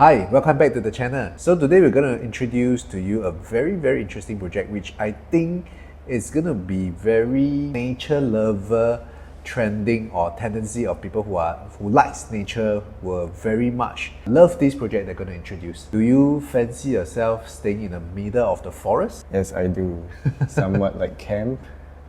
Hi, welcome back to the channel. So today we're going to introduce to you a very interesting project which I think is going to be very nature lover trending or tendency of people who likes nature will very much love this project they're going to introduce. Do you fancy yourself staying in the middle of the forest? Yes, I do. Somewhat like camp.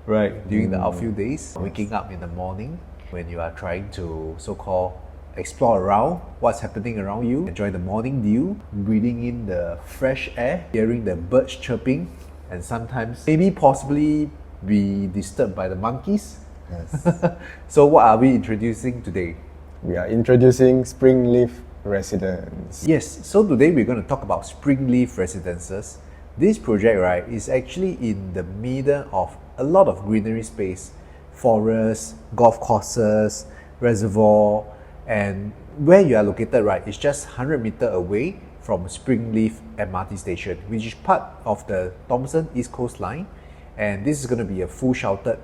Right, during the outfield days, waking up in the morning when you are trying to so-called explore around what's happening around you, enjoy the morning dew, breathing in the fresh air, hearing the birds chirping, and sometimes maybe possibly be disturbed by the monkeys. Yes. So what are we introducing today? We are introducing Springleaf Residences. Yes, so today we're going to talk about Springleaf Residences. This project, right, is actually in the middle of a lot of greenery space, forests, golf courses, reservoir, and where you are located, right, is just 100 meters away from Springleaf MRT station, which is part of the Thomson East Coast line. And this is going to be a full sheltered,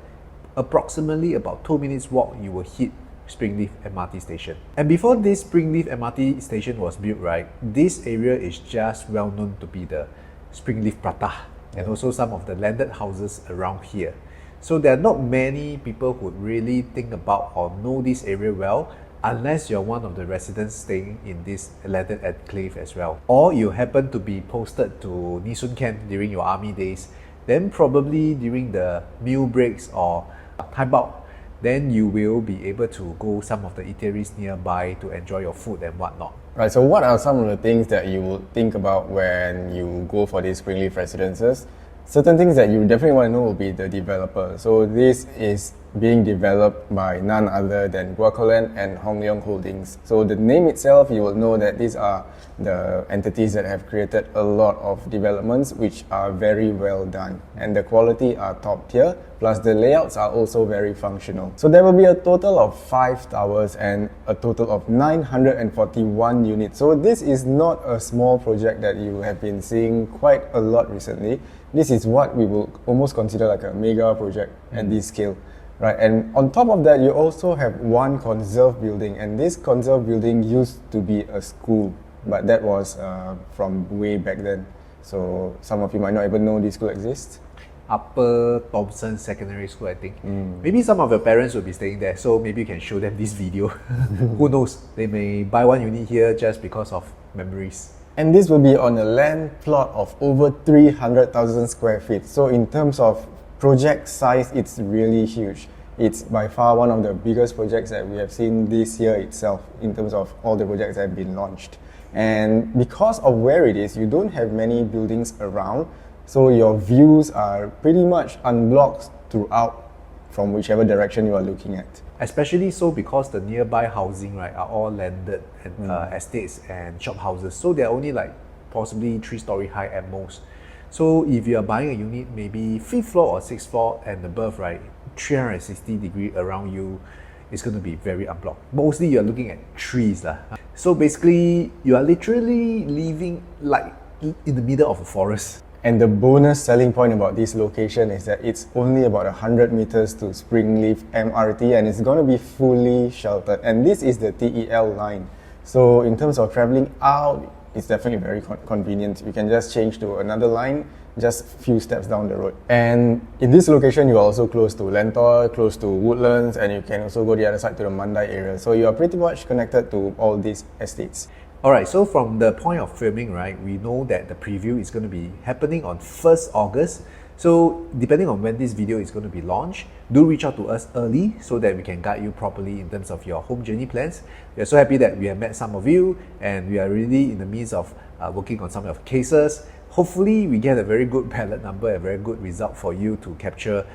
approximately about 2 minutes walk, you will hit Springleaf MRT station. And before this Springleaf MRT station was built, right, this area is just well known to be the Springleaf Prata and also some of the landed houses around here. So there are not many people who really think about or know this area well, unless you're one of the residents staying in this landed enclave as well. Or you happen to be posted to Nee Soon Camp during your army days, then probably during the meal breaks or time out, then you will be able to go some of the eateries nearby to enjoy your food and whatnot. Right, so what are some of the things that you would think about when you go for these Springleaf Residences? Certain things that you definitely want to know will be the developer. So this is being developed by none other than Guacoland and Hong Leong Holdings. So the name itself, you will know that these are the entities that have created a lot of developments which are very well done. And the quality are top tier, plus the layouts are also very functional. So there will be a total of 5 towers and a total of 941 units. So this is not a small project that you have been seeing quite a lot recently. This is what we will almost consider like a mega project at this scale. Right, and on top of that, you also have one conserved building, and this conserved building used to be a school, but that was from way back then. So some of you might not even know this school exists. Upper Thomson Secondary School, I think. Maybe some of your parents will be staying there, so maybe you can show them this video. Who knows, they may buy one unit here just because of memories. And this will be on a land plot of over 300,000 square feet. So in terms of project size, it's really huge. It's by far one of the biggest projects that we have seen this year itself in terms of all the projects that have been launched. And because of where it is, you don't have many buildings around, so your views are pretty much unblocked throughout from whichever direction you are looking at. Especially so because the nearby housing, right, are all landed and estates and shop houses. So they're only like possibly 3-story high at most. So if you are buying a unit, maybe 5th floor or 6th floor and above, right, 360 degree around you is going to be very unblocked. Mostly you're looking at trees. So basically, you are literally living like in the middle of a forest. And the bonus selling point about this location is that it's only about 100 meters to Springleaf MRT, and it's going to be fully sheltered. And this is the TEL line. So in terms of traveling out, it's definitely very convenient. You can just change to another line just a few steps down the road. And in this location, you are also close to Lentor, close to Woodlands, and you can also go the other side to the Mandai area. So you are pretty much connected to all these estates. Alright, so from the point of filming, right, we know that the preview is going to be happening on 1st August. So depending on when this video is going to be launched, do reach out to us early so that we can guide you properly in terms of your home journey plans. We are so happy that we have met some of you, and we are really in the midst of working on some of your cases. Hopefully we get a very good ballot number, a very good result for you to capture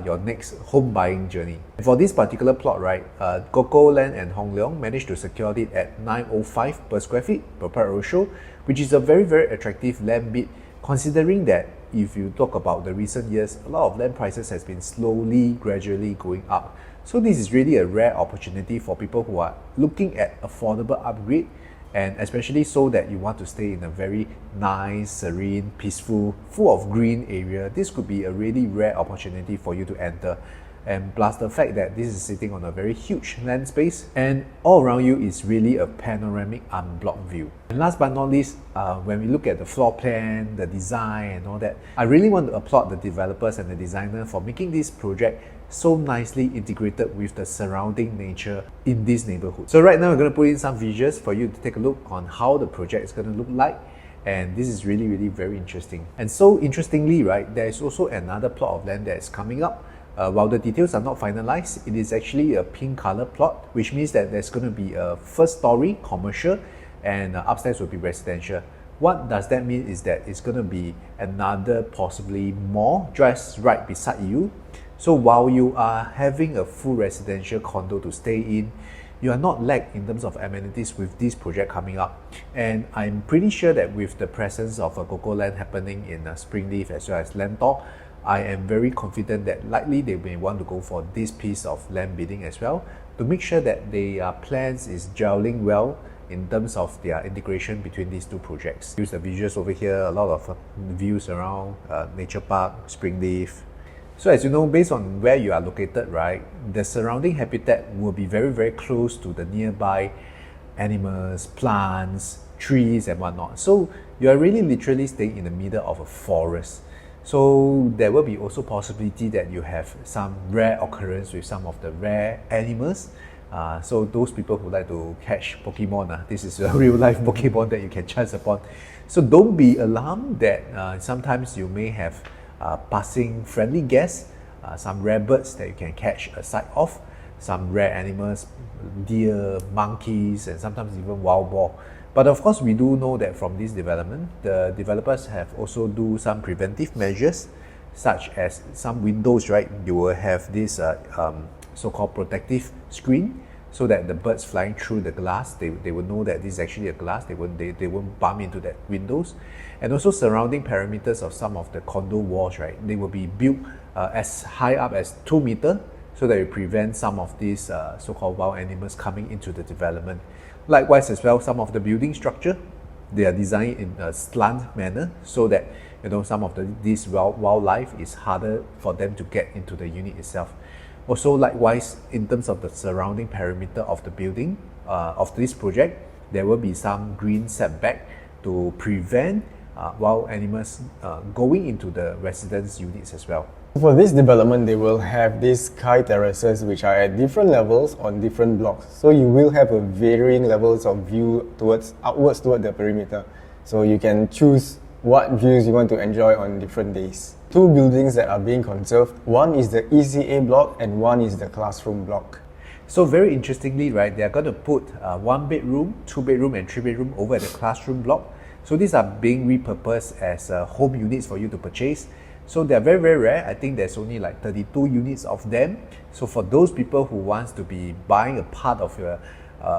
your next home buying journey. For this particular plot, right, Guacoland and Hong Leong managed to secure it at 905 per square feet per roadshow, which is a very attractive land bid, considering that if you talk about the recent years, a lot of land prices has been slowly, gradually going up. So this is really a rare opportunity for people who are looking at affordable upgrade, and especially so that you want to stay in a very nice, serene, peaceful, full of green area. This could be a really rare opportunity for you to enter. and plus the fact that this is sitting on a very huge land space, and all around you is really a panoramic unblocked view. And last but not least, when we look at the floor plan, the design and all that, I really want to applaud the developers and the designer for making this project so nicely integrated with the surrounding nature in this neighborhood. So right now we're going to put in some visuals for you to take a look on how the project is going to look like, and this is really very interesting. And so interestingly, right, there is also another plot of land that is coming up. While the details are not finalized, it is actually a pink color plot, which means that there's going to be a first story commercial and upstairs will be residential. What does that mean is that it's going to be another possibly mall just right beside you. So while you are having a full residential condo to stay in, you are not lagged in terms of amenities with this project coming up. And I'm pretty sure that with the presence of a Coco Land happening in Springleaf as well as Lentor, I am very confident that likely they may want to go for this piece of land bidding as well to make sure that their plans is gelling well in terms of their integration between these two projects. Use the visuals over here, a lot of views around Nature Park, Springleaf. So as you know, based on where you are located, right, the surrounding habitat will be very close to the nearby animals, plants, trees and whatnot. So you are really literally staying in the middle of a forest. So there will be also possibility that you have some rare occurrence with some of the rare animals. So those people who like to catch Pokemon, this is a real life Pokemon that you can chance upon. So don't be alarmed that sometimes you may have passing friendly guests, some rare birds that you can catch a sight of, some rare animals, deer, monkeys, and sometimes even wild boar. But of course, we do know that from this development, the developers have also do some preventive measures, such as some windows, right? You will have this so-called protective screen, so that the birds flying through the glass, they will know that this is actually a glass, they won't bump into that windows. And also surrounding perimeters of some of the condo walls, right? They will be built as high up as 2 meters, so that you prevent some of these so-called wild animals coming into the development. Likewise as well, some of the building structure, they are designed in a slant manner so that some of this wildlife is harder for them to get into the unit itself. Also likewise, in terms of the surrounding perimeter of the building of this project, there will be some green setback to prevent wild animals going into the residence units as well. For this development, they will have these sky terraces which are at different levels on different blocks. So you will have a varying levels of view outwards toward the perimeter. So you can choose what views you want to enjoy on different days. 2 buildings that are being conserved. One is the ECA block and one is the classroom block. So very interestingly, right, they are going to put 1 bedroom, 2 bedroom and 3 bedroom over at the classroom block. So these are being repurposed as home units for you to purchase. So they're very rare. I think there's only like 32 units of them. So for those people who wants to be buying a part of your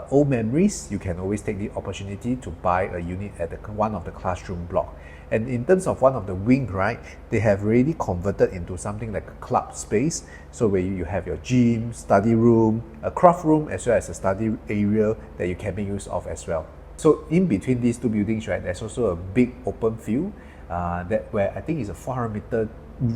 old memories, you can always take the opportunity to buy a unit at one of the classroom block. And in terms of one of the wing, right, they have already converted into something like a club space. So where you have your gym, study room, a craft room, as well as a study area that you can make use of as well. So in between these 2 buildings, right, there's also a big open field where I think it's a 400-meter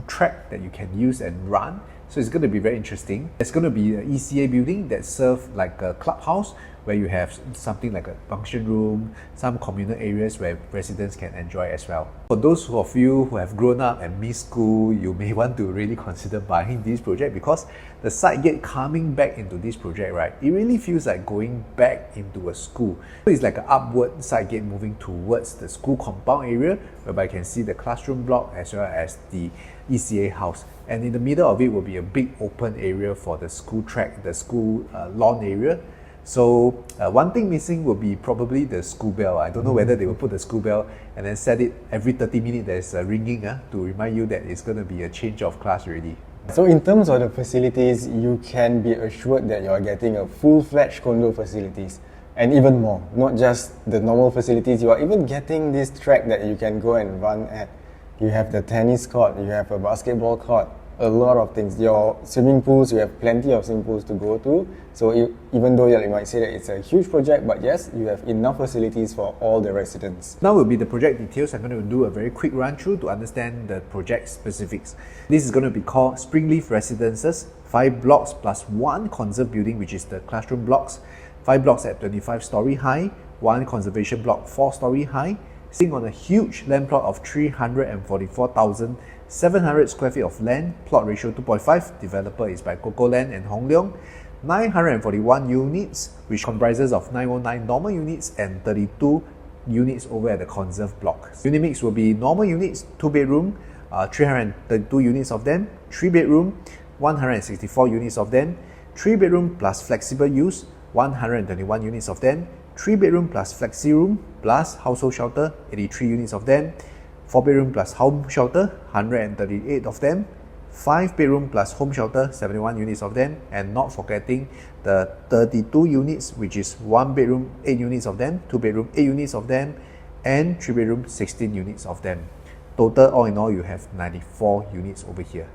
track that you can use and run. So it's going to be very interesting. There's going to be an ECA building that serves like a clubhouse where you have something like a function room, some communal areas where residents can enjoy as well. For those of you who have grown up and missed school, you may want to really consider buying this project, because the side gate coming back into this project, right, it really feels like going back into a school. So it's like an upward side gate moving towards the school compound area, whereby you can see the classroom block as well as the ECA house. And in the middle of it will be a big open area for the school track, the school lawn area. So one thing missing will be probably the school bell. I don't know whether they will put the school bell and then set it every 30 minutes there's a ringing to remind you that it's going to be a change of class already. So in terms of the facilities, you can be assured that you are getting a full-fledged condo facilities, and even more. Not just the normal facilities, you are even getting this track that you can go and run at. You have the tennis court, you have a basketball court, a lot of things. Your swimming pools, you have plenty of swimming pools to go to. So even though you might say that it's a huge project, but yes, you have enough facilities for all the residents. Now will be the project details. I'm going to do a very quick run through to understand the project specifics. This is going to be called Springleaf Residences, 5 blocks plus 1 conserved building, which is the classroom blocks, 5 blocks at 25-story high, 1 conservation block 4-story high, sitting on a huge land plot of 344,700 square feet of land, plot ratio 2.5, developer is by Coco Land and Hong Leong, 941 units, which comprises of 909 normal units and 32 units over at the Conserved block. Unit mix will be normal units, 2 bedroom, 332 units of them, 3 bedroom, 164 units of them, 3 bedroom plus flexible use, 121 units of them, 3 bedroom plus flexi room plus household shelter, 83 units of them, 4 bedroom plus home shelter, 138 of them, 5 bedroom plus home shelter, 71 units of them, and not forgetting the 32 units, which is 1 bedroom, 8 units of them, 2 bedroom, 8 units of them, and 3 bedroom, 16 units of them. Total, all in all, you have 94 units over here.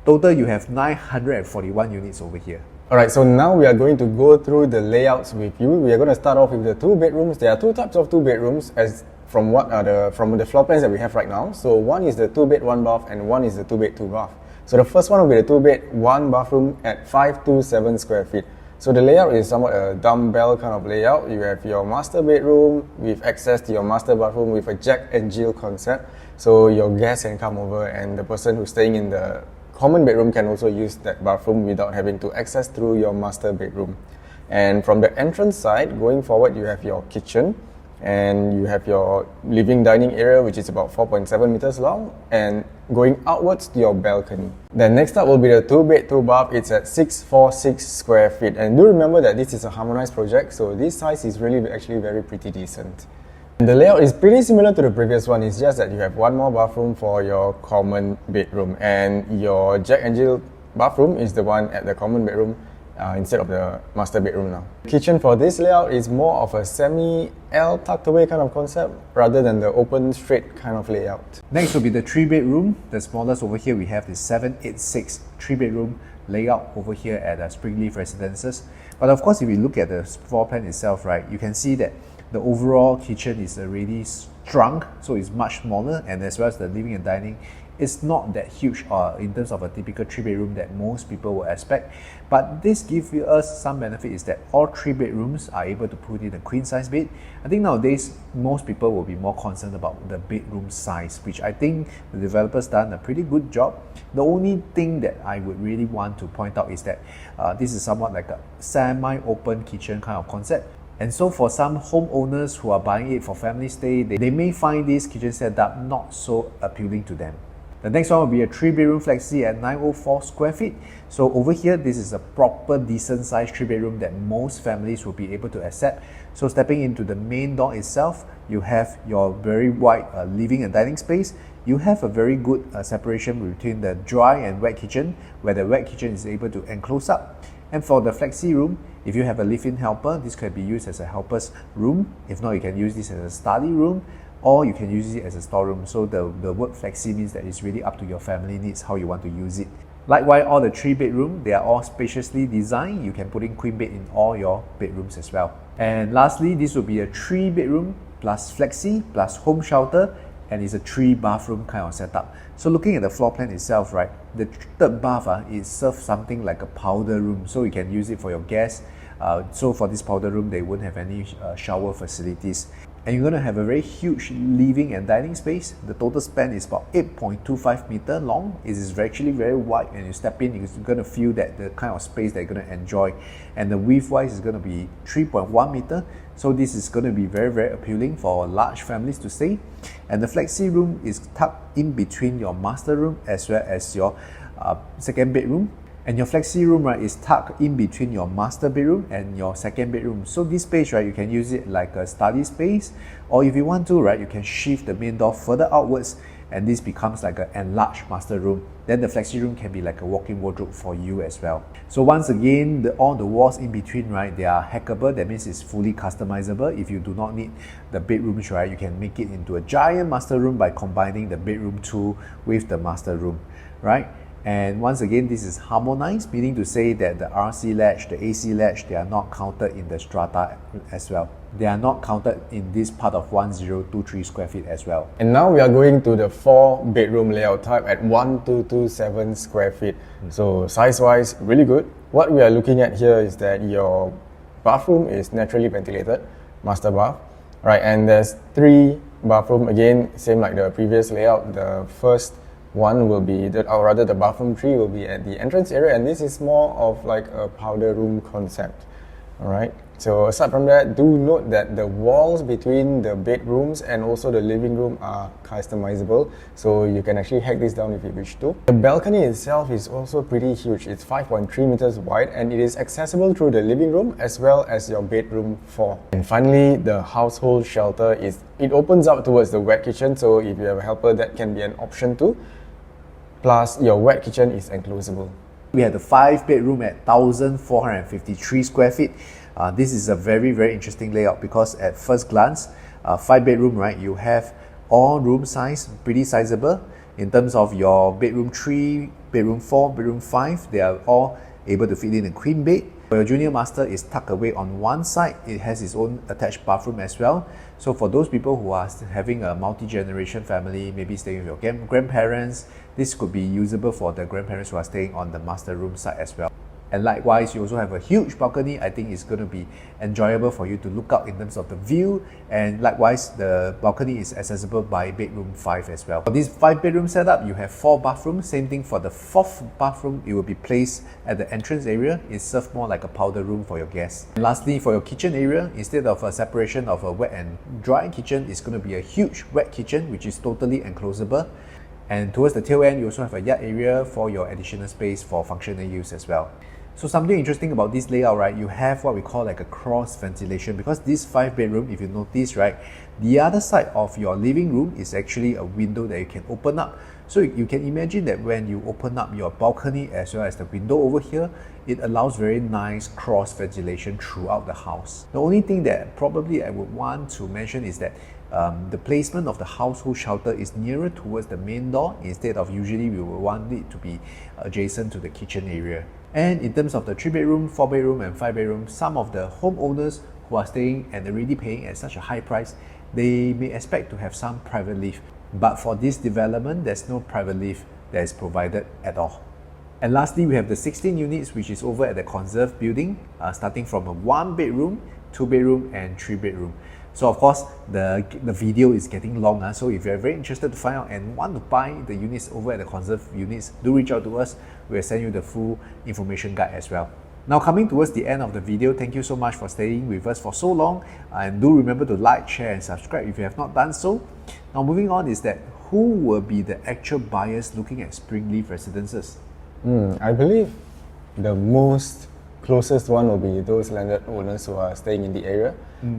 Total, you have 941 units over here. Alright, so now we are going to go through the layouts with you. We are going to start off with the 2 bedrooms. There are 2 types of 2 bedrooms as from the floor plans that we have right now. So one is the 2 bed 1 bath and one is the 2 bed 2 bath. So the first one will be the 2 bed 1 bathroom at 527 square feet. So the layout is somewhat a dumbbell kind of layout. You have your master bedroom with access to your master bathroom with a Jack and Jill concept. So your guests can come over and the person who's staying in the common bedroom can also use that bathroom without having to access through your master bedroom. And from the entrance side, going forward, you have your kitchen and you have your living dining area, which is about 4.7 meters long, and going outwards to your balcony. Then next up will be the 2 bed 2 bath. It's at 646 square feet. And do remember that this is a harmonized project, so this size is really actually very pretty decent. And the layout is pretty similar to the previous one. It's just that you have one more bathroom for your common bedroom, and your Jack and Jill bathroom is the one at the common bedroom instead of the master bedroom now. The kitchen for this layout is more of a semi-L tucked away kind of concept rather than the open straight kind of layout. Next will be the 3 bedroom. The smallest over here we have the 786 3 bedroom layout over here at Springleaf Residences. But of course, if you look at the floor plan itself, right, you can see that the overall kitchen is already shrunk, so it's much smaller, and as well as the living and dining is not that huge in terms of a typical 3 bedroom that most people will expect. But this gives us some benefit is that all 3 bedrooms are able to put in a queen size bed. I think nowadays most people will be more concerned about the bedroom size, which I think the developer's done a pretty good job. The only thing that I would really want to point out is that this is somewhat like a semi-open kitchen kind of concept. And so for some homeowners who are buying it for family stay, they may find this kitchen setup not so appealing to them. The next one will be a 3 bedroom flexi at 904 square feet. So over here, this is a proper decent sized 3 bedroom that most families will be able to accept. So stepping into the main door itself, you have your very wide living and dining space. You have a very good separation between the dry and wet kitchen, where the wet kitchen is able to enclose up. And for the flexi room, if you have a live-in helper, this can be used as a helper's room. If not, you can use this as a study room, or you can use it as a storeroom. So the word flexi means that it's really up to your family needs how you want to use it. Likewise, all the 3 bedroom, they are all spaciously designed. You can put in queen bed in all your bedrooms as well. And lastly, this will be a 3 bedroom plus flexi plus home shelter, and it's a 3 bathroom kind of setup. So looking at the floor plan itself, right, the 3rd bath it serves something like a powder room, so you can use it for your guests. So for this powder room, they won't have any shower facilities. And you're going to have a very huge living and dining space. The total span is about 8.25 meter long. It is actually very wide, and you step in, you're going to feel that the kind of space that you're going to enjoy. And the width-wise is going to be 3.1 meter. So this is going to be very, very appealing for large families to stay. And the flexi room is tucked in between your master room as well as your second bedroom. And your flexi room, right, is tucked in between your master bedroom and your second bedroom. So this space, right, you can use it like a study space, or if you want to, right, you can shift the main door further outwards, and this becomes like an enlarged master room. Then the flexi room can be like a walk-in wardrobe for you as well. So once again, all the walls in between, right, they are hackable. That means it's fully customizable. If you do not need the bedrooms, right, you can make it into a giant master room by combining the bedroom 2 with the master room, right? And once again, this is harmonized, meaning to say that the RC ledge, the AC ledge, they are not counted in the strata as well. They are not counted in this part of 1023 square feet as well. And now we are going to the 4-bedroom layout type at 1227 square feet. So size-wise, really good. What we are looking at here is that your bathroom is naturally ventilated, master bath, right? And there's 3 bathroom, again, same like the previous layout. The first one will be, or rather the bathroom 3 will be at the entrance area, and this is more of like a powder room concept, all right? So aside from that, do note that the walls between the bedrooms and also the living room are customizable, so you can actually hack this down if you wish to. The balcony itself is also pretty huge. It's 5.3 meters wide and it is accessible through the living room as well as your bedroom 4. And finally, the household shelter it opens up towards the wet kitchen, so if you have a helper, that can be an option too. Plus, your wet kitchen is enclosable. We have the 5-bedroom at 1453 square feet. This is a very, very interesting layout because at first glance, 5-bedroom, right, you have all room size, pretty sizable. In terms of your bedroom 3, bedroom 4, bedroom 5, they are all able to fit in a queen bed. Your junior master is tucked away on one side. It has its own attached bathroom as well. So for those people who are having a multi-generation family, maybe staying with your grandparents, this could be usable for the grandparents who are staying on the master room side as well. And likewise, you also have a huge balcony. I think it's going to be enjoyable for you to look out in terms of the view. And likewise, the balcony is accessible by bedroom 5 as well. For this 5-bedroom setup, you have 4 bathrooms. Same thing for the 4th bathroom. It will be placed at the entrance area. It serves more like a powder room for your guests. And lastly, for your kitchen area, instead of a separation of a wet and dry kitchen, it's going to be a huge wet kitchen, which is totally enclosable. And towards the tail end, you also have a yard area for your additional space for functional use as well. So something interesting about this layout, right, you have what we call like a cross ventilation, because this 5-bedroom, if you notice, right, the other side of your living room is actually a window that you can open up. So you can imagine that when you open up your balcony as well as the window over here, it allows very nice cross ventilation throughout the house. The only thing that probably I would want to mention is that the placement of the household shelter is nearer towards the main door instead of usually we would want it to be adjacent to the kitchen area. And in terms of the 3-bedroom, 4-bedroom and 5-bedroom, some of the homeowners who are staying and already paying at such a high price, they may expect to have some private lift. But for this development, there's no private lift that is provided at all. And lastly, we have the 16 units, which is over at the Conserved building, starting from a 1-bedroom, 2-bedroom and 3-bedroom. So of course, the video is getting long, so if you're very interested to find out and want to buy the units over at the Conserved units, do reach out to us. We'll send you the full information guide as well. Now coming towards the end of the video, thank you so much for staying with us for so long, and do remember to like, share and subscribe if you have not done so. Now moving on is that who will be the actual buyers looking at Springleaf Residences? I believe the most closest one will be those landed owners who are staying in the area.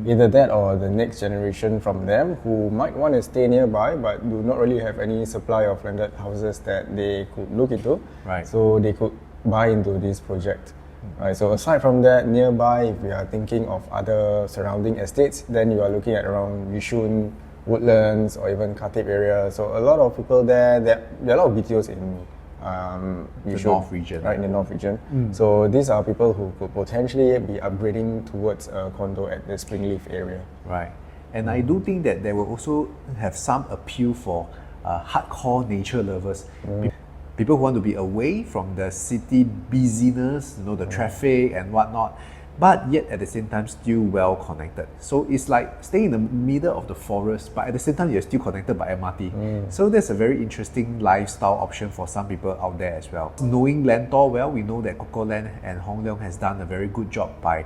Either that or the next generation from them who might want to stay nearby but do not really have any supply of landed houses that they could look into. Right. So they could buy into this project. Right. So aside from that, nearby, if we are thinking of other surrounding estates, then you are looking at around Yishun, Woodlands or even Khatib area. So a lot of people there are a lot of BTOs in the North region. Right, in the North region. So these are people who could potentially be upgrading towards a condo at the Springleaf area. Right. And I do think that they will also have some appeal for hardcore nature lovers. People who want to be away from the city busyness, the traffic and whatnot, but yet at the same time still well connected. So it's like staying in the middle of the forest, but at the same time you're still connected by MRT. So that's a very interesting lifestyle option for some people out there as well. Knowing Lentor well, we know that Coco Land and Hong Leong has done a very good job by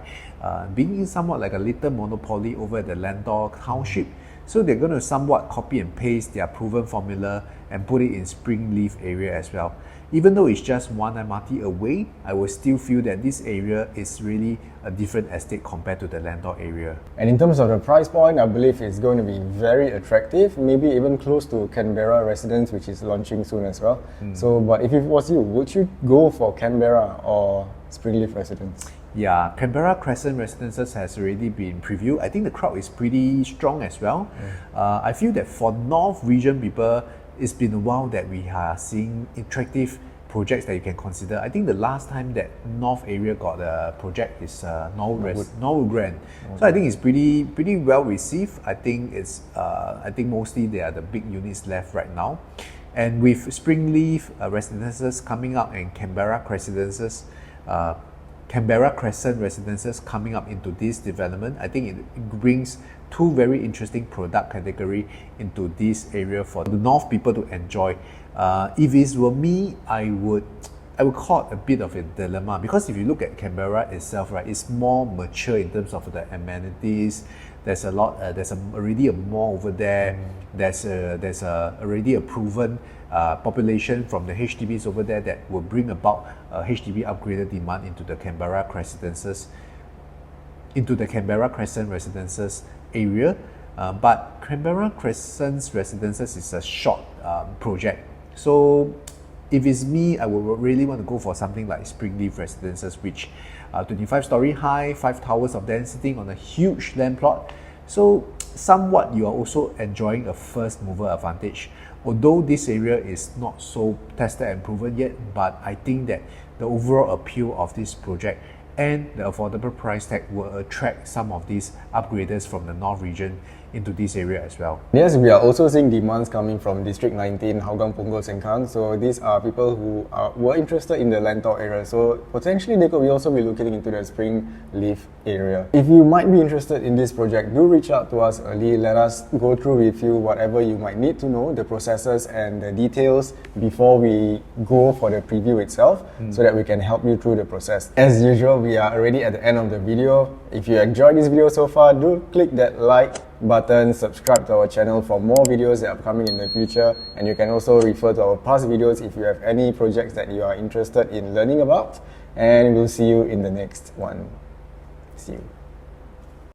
being somewhat like a little monopoly over the Lentor township. So they're going to somewhat copy and paste their proven formula and put it in Springleaf area as well. Even though it's just one MRT away, I will still feel that this area is really a different estate compared to the Lentor area. And in terms of the price point, I believe it's going to be very attractive, maybe even close to Canberra Residence, which is launching soon as well. So, but if it was you, would you go for Canberra or Springleaf Residence? Yeah, Canberra Crescent Residences has already been previewed. I think the crowd is pretty strong as well. I feel that for North region people, it's been a while that we are seeing attractive projects that you can consider. I think the last time that North area got a project is Norwood Grand. So I think it's pretty well received. I think mostly they are the big units left right now. And with Springleaf Residences coming up and Canberra Crescent Residences coming up into this development, I think it brings two very interesting product category into this area for the North people to enjoy. If it were me, I would call it a bit of a dilemma, because if you look at Canberra itself, right, it's more mature in terms of the amenities. There's a lot. There's already a mall over there. There's already a proven population from the HDBs over there that will bring about HDB upgraded demand into the Canberra Crescent Residences area. But Canberra Crescent Residences is a short project. So if it's me, I would really want to go for something like Springleaf Residences, which 25-story high, 5 towers of density on a huge land plot. So somewhat you are also enjoying a first mover advantage. Although this area is not so tested and proven yet, but I think that the overall appeal of this project and the affordable price tag will attract some of these upgraders from the North region into this area as well. Yes, we are also seeing demands coming from District 19, Hougang, Punggol, Sengkang. So these are people who were interested in the Lantau area. So potentially they could also be looking into the Springleaf area. If you might be interested in this project, do reach out to us early. Let us go through with you whatever you might need to know, the processes and the details before we go for the preview itself, so that we can help you through the process. As usual, we are already at the end of the video. If you enjoyed this video so far, do click that like button, subscribe to our channel for more videos that are coming in the future, and you can also refer to our past videos if you have any projects that you are interested in learning about, and we'll see you in the next one. See you.